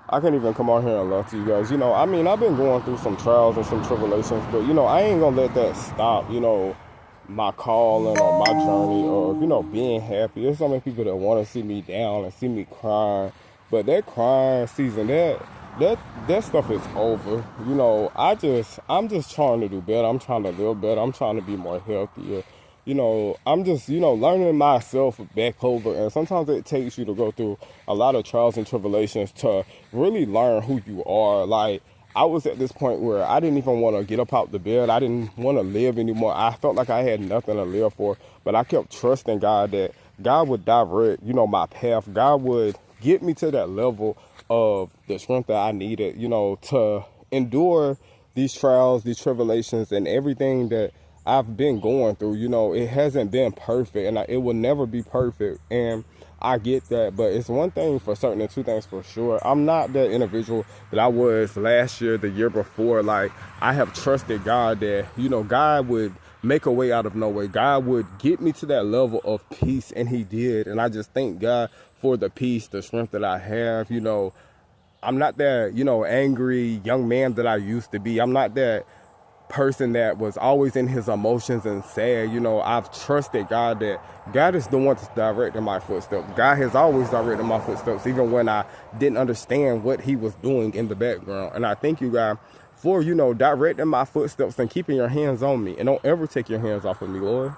I can't even come on here and lie to you guys. I mean, I've been going through some trials and some tribulations, but I ain't gonna let that stop, my calling or my journey or, being happy. There's so many people that want to see me down and see me crying, but that crying season, that that stuff is over. I'm just trying to do better. I'm trying to live better. I'm trying to be more healthier. I'm just, learning myself back over. And sometimes it takes you to go through a lot of trials and tribulations to really learn who you are. Like, I was at this point where I didn't even want to get up out the bed. I didn't want to live anymore. I felt like I had nothing to live for. But I kept trusting God that God would direct, my path. God would get me to that level of the strength that I needed, to endure these trials, these tribulations, and everything that I've been going through. It hasn't been perfect, and it will never be perfect. And I get that, but it's one thing for certain and two things for sure. I'm not the individual that I was last year, the year before. Like, I have trusted God that, God would make a way out of no way. God would get me to that level of peace, and He did. And I just thank God for the peace, the strength that I have. I'm not that, angry young man that I used to be. I'm not that person that was always in his emotions and sad. I've trusted God that God is the one that's directing my footsteps. God has always directed my footsteps, even when I didn't understand what He was doing in the background. And I thank you, God, for, directing my footsteps and keeping your hands on me. And don't ever take your hands off of me, Lord.